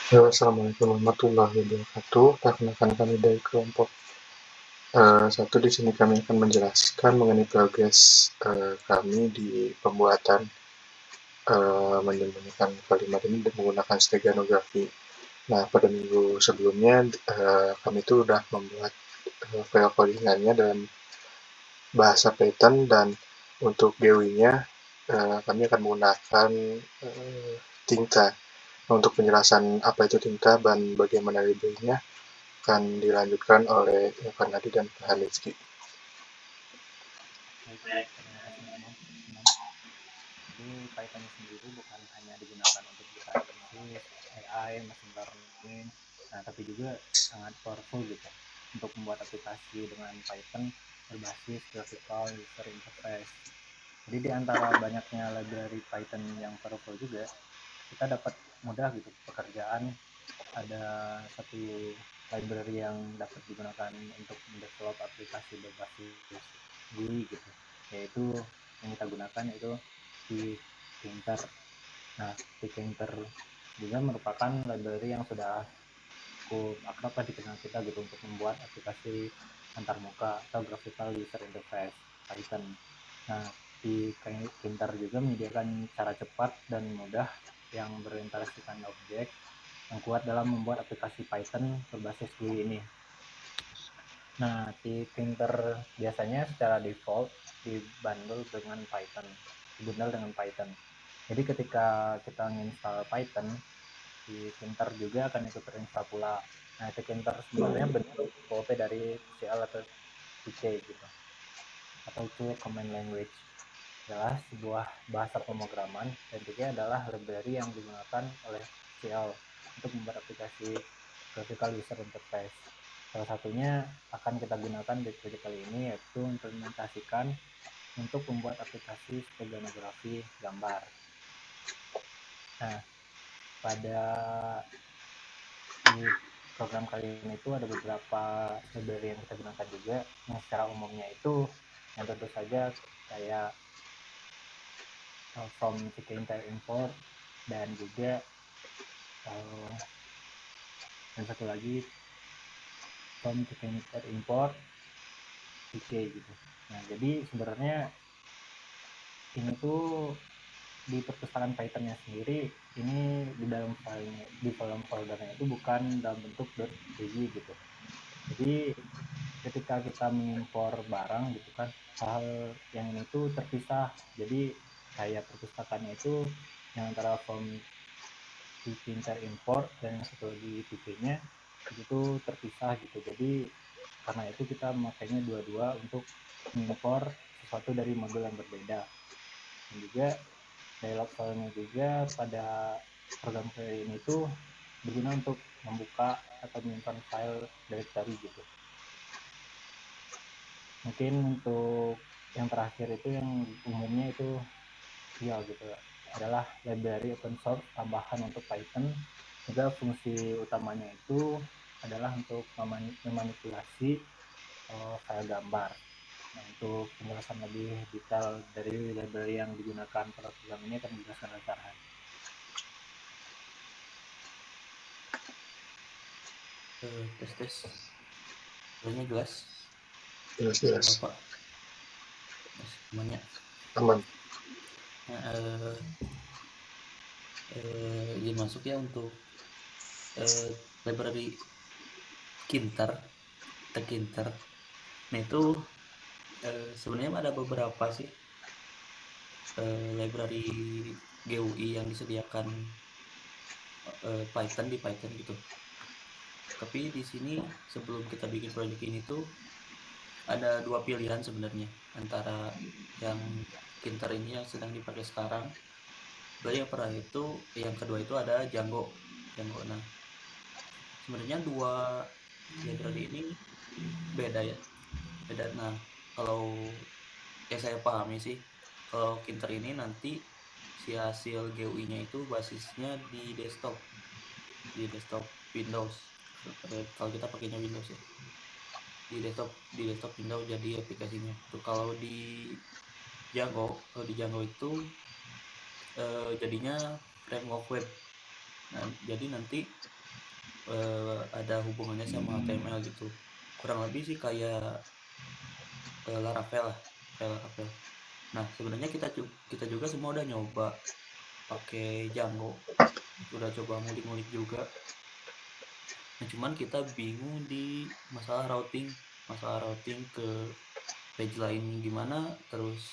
Ya, Assalamualaikum warahmatullahi wabarakatuh. Perkenalkan kami dari kelompok satu. Di sini kami akan menjelaskan mengenai progres kami di pembuatan menyembunyikan kalimat ini dengan menggunakan steganografi. Nah, pada minggu sebelumnya kami itu sudah membuat file codingannya dalam bahasa Python, dan untuk GUI-nya kami akan menggunakan Tinka. Untuk penjelasan apa itu Tinka dan bagaimana library-nya akan dilanjutkan oleh Evan Hadi dan Pak Hanitzki. Baik, terima kasih Imam. Jadi Python sendiri bukan hanya digunakan untuk beranalisis AI, machine learning, nah tapi juga sangat powerful gitu untuk membuat aplikasi dengan Python berbasis graphical user interface. Jadi di antara banyaknya library Python yang powerful juga, kita dapat mudah gitu pekerjaan. Ada satu library yang dapat digunakan untuk mendevelop aplikasi berbasis GUI gitu, yaitu yang kita gunakan itu Tkinter. Nah, Tkinter juga merupakan library yang sudah cukup akrab lah dikenal kita gitu untuk membuat aplikasi antarmuka atau graphical user interface Python. Nah, di Tkinter juga menyediakan cara cepat dan mudah yang berinteraksikan objek yang kuat dalam membuat aplikasi Python berbasis GUI ini. Nah, di Tkinter biasanya secara default dibundle dengan Python, dibundle dengan Python. Jadi ketika kita menginstal Python, di Tkinter juga akan ikut terinstall pula. Nah, Tkinter sebenarnya bentuk POP dari CL atau TK gitu, atau Tool Command Language. Adalah sebuah bahasa pemrograman, dan TK adalah library yang digunakan oleh CL untuk membuat aplikasi graphical user interface. Salah satunya akan kita gunakan di project kali ini, yaitu implementasikan untuk membuat aplikasi steganografi gambar. Nah, pada di program kali ini itu ada beberapa library yang kita gunakan juga, yang secara umumnya itu yang tentu saja kayak from Tkinter import, dan juga dan satu lagi from Tkinter import TK gitu. Nah, jadi sebenarnya ini tuh di perpustakaan Python-nya sendiri, ini di dalam filenya, di dalam foldernya itu bukan dalam bentuk .py gitu. Jadi ketika kita mengimpor barang gitu kan, hal yang ini tuh terpisah. Jadi kayak perpustakaannya itu yang antara form Tkinter import dan yang satu lagi TP-nya itu tuh terpisah gitu. Jadi karena itu kita memakainya dua-dua untuk mengimpor sesuatu dari modul yang berbeda. Dan juga dialog filenya juga pada program kali ini tuh berguna untuk membuka atau menyimpan file directory gitu. Mungkin untuk yang terakhir itu yang umumnya itu ya gitu, adalah library open source tambahan untuk Python. Juga fungsi utamanya itu adalah untuk memanipulasi file gambar. Nah, untuk penjelasan lebih detail dari library yang digunakan pada program ini akan dijelaskan oleh Farhan. Tes suaranya jelas Jelas. Bapak semuanya. Aman. Nah, izin masuk ya untuk library Tkinter. Nah itu sebenarnya ada beberapa sih library GUI yang disediakan Python di Python gitu. Tapi di sini sebelum kita bikin project ini tuh ada dua pilihan sebenarnya, antara yang Tkinter ini yang sedang dipakai sekarang. Yang kedua itu ada Django. Nah, sebenarnya dua library ini beda ya. Nah, kalau yang saya pahami sih, kalau Tkinter ini nanti si hasil GUI-nya itu basisnya di desktop Windows. Kalau kita pakainya Windows ya, di desktop Windows jadi aplikasinya. Tuh kalau di Django itu jadinya framework web. Nah, jadi nanti ada hubungannya sama HTML gitu. Kurang lebih sih kayak Laravel lah, kayak Laravel. Nah, sebenarnya kita juga semua udah nyoba pakai Django, udah coba ngulik-ngulik juga. Nah, cuman kita bingung di masalah routing ke page lain gimana, terus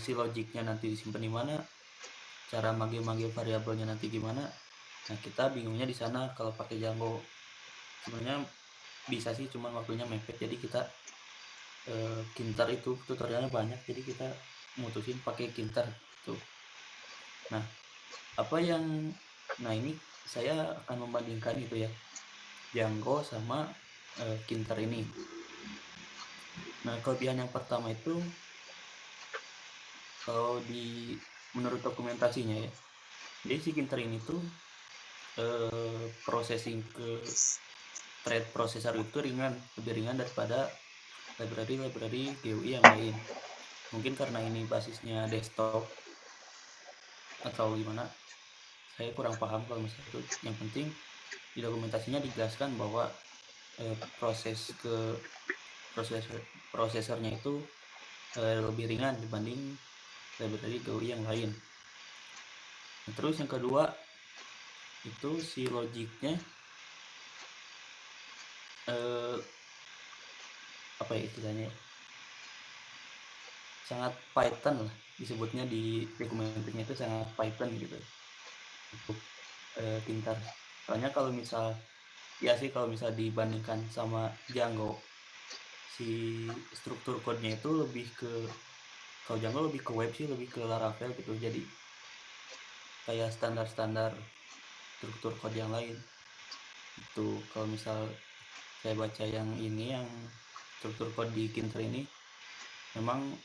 si logiknya nanti disimpan di mana, cara manggil-manggil variabelnya nanti gimana. Nah, kita bingungnya di sana kalau pakai Django. Sebenarnya bisa sih, cuman waktunya mepet. Jadi kita Kinter itu tutorialnya banyak, jadi kita mutusin pakai Kinter gitu. Nah, nah ini saya akan membandingkan itu ya, Django sama Kinter ini. Nah, kelebihan yang pertama itu kalau menurut dokumentasinya ya, jadi si Kinter ini tuh processing ke thread processor itu lebih ringan daripada library GUI yang lain. Mungkin karena ini basisnya desktop atau gimana, saya kurang paham kalau misalnya itu. Yang penting di dokumentasinya dijelaskan bahwa prosesornya itu lebih ringan dibanding library GUI yang lain. Nah, terus yang kedua itu si logiknya apa ya istilahnya, sangat Python lah disebutnya, di dokumentasinya itu sangat Python gitu untuk Kinter. Soalnya kalau misal dibandingkan sama Django, si struktur code-nya itu kalau Django lebih ke web sih, lebih ke Laravel gitu. Jadi kayak standar-standar struktur code yang lain. Itu kalau misal saya baca yang struktur code di Kinter ini, memang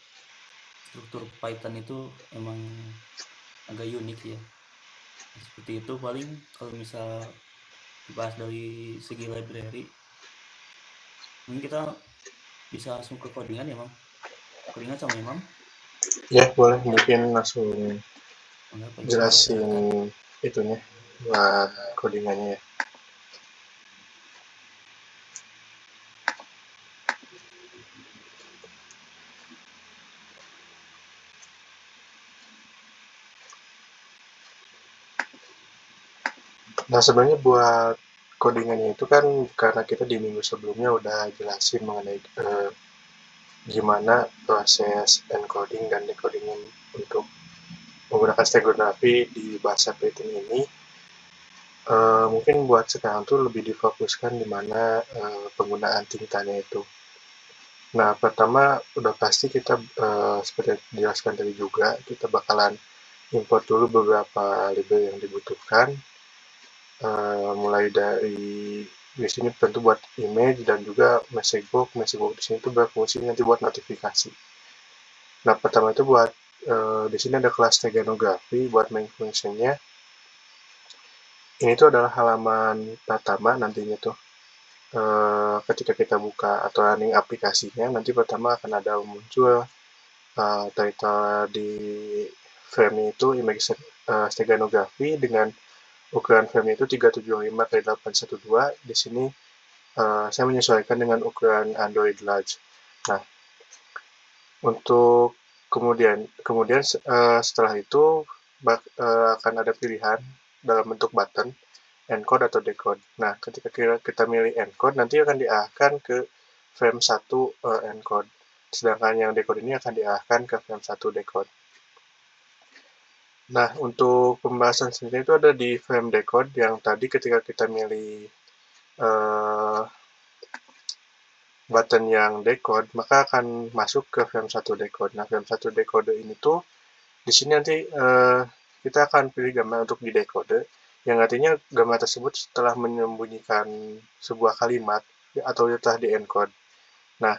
struktur Python itu emang agak unik ya. Seperti itu paling kalau misal dibahas dari segi library. Mungkin kita bisa langsung ke codingan ya, Mam. Codingan sama Imam. Ya, boleh. Mungkin langsung Enggak, jelasin silakan. itunya buat codingannya ya. Nah, sebenarnya buat codingannya itu kan karena kita di minggu sebelumnya udah jelasin mengenai gimana proses encoding dan decoding untuk menggunakan stereografi di bahasa Python ini. Mungkin buat sekarang tuh lebih difokuskan di mana penggunaan tingkahnya itu. Nah, pertama udah pasti kita seperti yang dijelaskan tadi juga, kita bakalan import dulu beberapa label yang dibutuhkan, mulai dari di sini tentu buat image dan juga message box di sini tuh berfungsi nanti buat notifikasi. Nah, pertama itu buat di sini ada kelas steganography buat main function-nya. Ini tuh adalah halaman pertama nantinya tuh. Ketika kita buka atau running aplikasinya, nanti pertama akan ada muncul title di frame itu image steganography dengan ukuran frame itu 375x812. Di sini saya menyesuaikan dengan ukuran Android large. Nah, untuk kemudian setelah itu akan ada pilihan dalam bentuk button encode atau decode. Nah, ketika kita milih encode, nanti akan diarahkan ke frame 1 encode. Sedangkan yang decode ini akan diarahkan ke frame 1 decode. Nah, untuk pembahasan sendiri itu ada di frame decode yang tadi ketika kita milih button yang decode, maka akan masuk ke frame 1 decode. Nah, frame 1 decode ini tuh di sini nanti kita akan pilih gambar untuk di decode, yang artinya gambar tersebut setelah menyembunyikan sebuah kalimat atau telah di encode. Nah,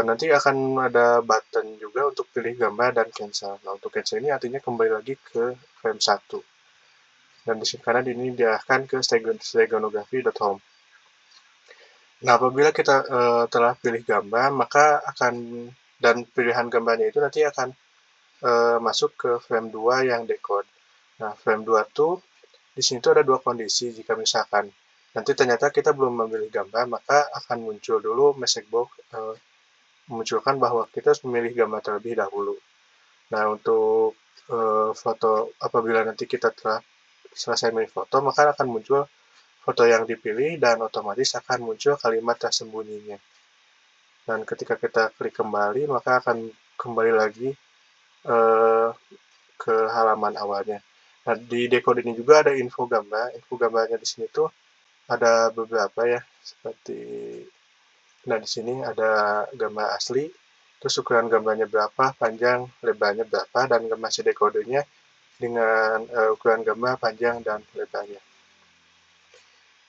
nanti akan ada button juga untuk pilih gambar dan cancel. Nah, untuk cancel ini artinya kembali lagi ke frame 1. Dan di sini karena ini diarahkan ke steganography.home. Nah, apabila kita telah pilih gambar, maka dan pilihan gambarnya itu nanti akan masuk ke frame 2 yang decode. Nah, frame 2 tuh di sini tuh ada dua kondisi. Jika misalkan nanti ternyata kita belum memilih gambar, maka akan muncul dulu message box memunculkan bahwa kita harus memilih gambar terlebih dahulu. Nah, untuk foto, apabila nanti kita telah selesai memilih foto, maka akan muncul foto yang dipilih dan otomatis akan muncul kalimat tersembunyinya. Dan ketika kita klik kembali, maka akan kembali lagi ke halaman awalnya. Nah, di decode ini juga ada info gambar. Info gambarnya di sini tuh ada beberapa ya, seperti nah di sini ada gambar asli, terus ukuran gambarnya berapa, panjang, lebarnya berapa, dan masih dekodenya dengan ukuran gambar, panjang, dan lebarnya.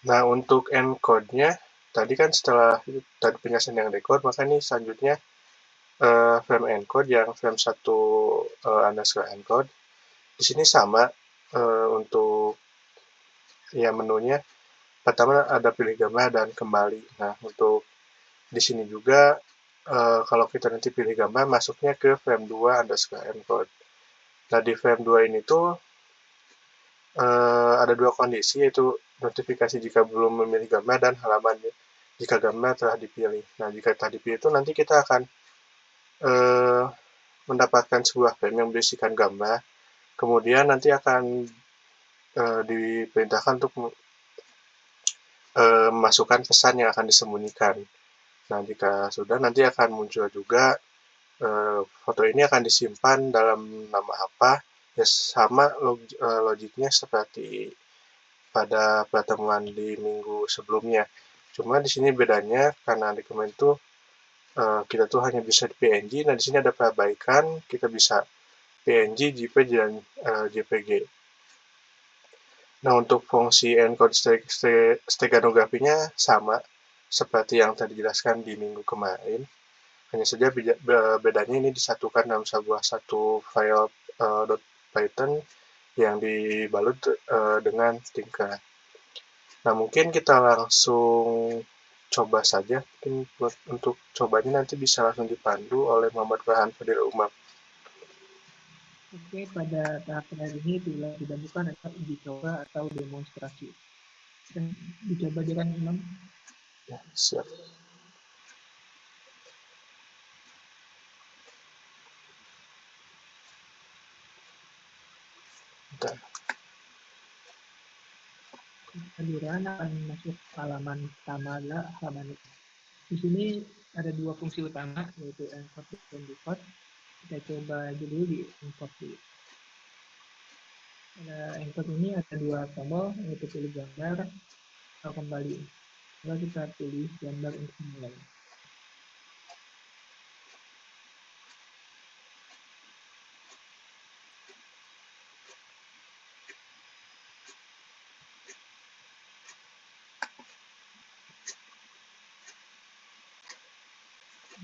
Nah, untuk encode-nya, tadi kan setelah tadi penjelasan yang decode, maka ini selanjutnya frame encode yang frame 1 underscore encode. Di sini sama untuk ya menunya. Pertama ada pilih gambar dan kembali. Nah, untuk di sini juga kalau kita nanti pilih gambar, masuknya ke frame 2 underscore encode. Nah, di frame 2 ini tuh ada dua kondisi, yaitu notifikasi jika belum memilih gambar dan halaman jika gambar telah dipilih. Nah, jika telah dipilih itu nanti kita akan mendapatkan sebuah frame yang berisikan gambar, kemudian nanti akan diperintahkan untuk memasukkan pesan yang akan disembunyikan. Nah, jika sudah, nanti akan muncul juga foto ini akan disimpan dalam nama apa, ya sama logiknya seperti pada pertemuan di minggu sebelumnya. Cuma di sini bedanya karena di komen itu kita tuh hanya bisa di PNG. Nah, di sini ada perbaikan, kita bisa PNG, JPG, dan JPG. Nah, untuk fungsi encode steganografinya sama seperti yang tadi dijelaskan di minggu kemarin. Hanya saja bedanya ini disatukan dalam satu file .python yang dibalut dengan Tinker. Nah, mungkin kita langsung coba saja. Mungkin untuk cobanya nanti bisa langsung dipandu oleh Muhammad Farhan Fadil Umar. Oke, pada tahap terakhir ini tidak bukan atau uji coba atau demonstrasi. Dan dicoba dengan Imam. Ya, siap. Bentar. Aliran akan masuk halaman pertama adalah halaman itu. Di sini ada dua fungsi utama, yaitu encode dan decode. Kita coba dulu di encode dulu. Pada encode ini ada dua tombol, yaitu pilih gambar atau kembali. Lalu kita pilih gambar untuk mulai.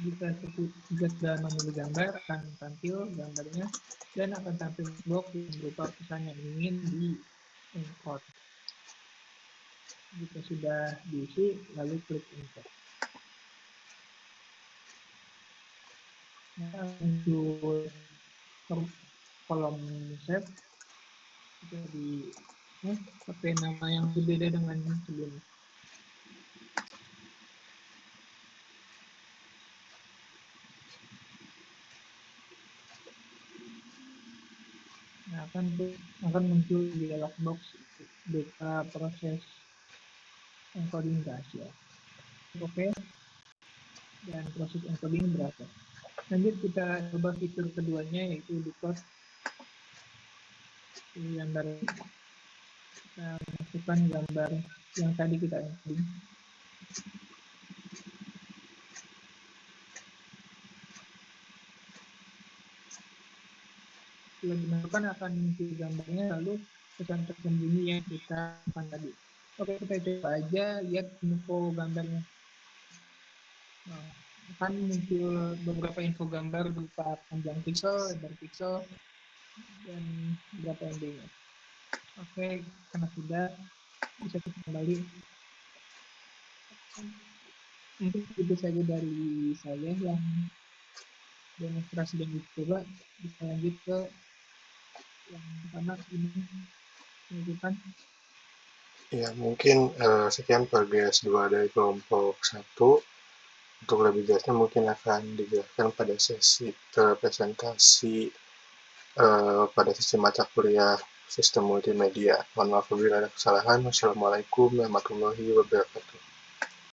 Jika sudah memilih gambar, akan tampil gambarnya dan akan tampil box yang berupa pesan yang ingin di encode. Jika sudah diisi, lalu klik encode. Nah, muncul kolom save jadi pakai nama yang berbeda dengan sebelumnya. Nah, akan muncul dialog box data proses encoding rahasia. Oke. Dan proses encoding berapa. Lanjut kita coba fitur keduanya, yaitu decode gambar. Kita masukkan gambar yang tadi kita encoding. Setelah dimasukkan akan muncul gambarnya, lalu pesan tersembunyi yang kita akan tadi. Oke, kita coba aja lihat info gambarnya. Nah, akan muncul beberapa info gambar berupa panjang pixel, lebar pixel, dan berapa MB-nya. Oke, karena sudah bisa kita kembali. Mungkin itu saja dari saya yang demonstrasi dan dicoba. Bisa lanjut ke yang pertama ini. gitu kan. Ya, mungkin sekian progres 2 dari kelompok 1. Untuk lebih jelasnya mungkin akan dijelaskan pada sesi presentasi pada sesi mata kuliah sistem multimedia. Mohon maaf apabila ada kesalahan. Wassalamualaikum warahmatullahi wabarakatuh.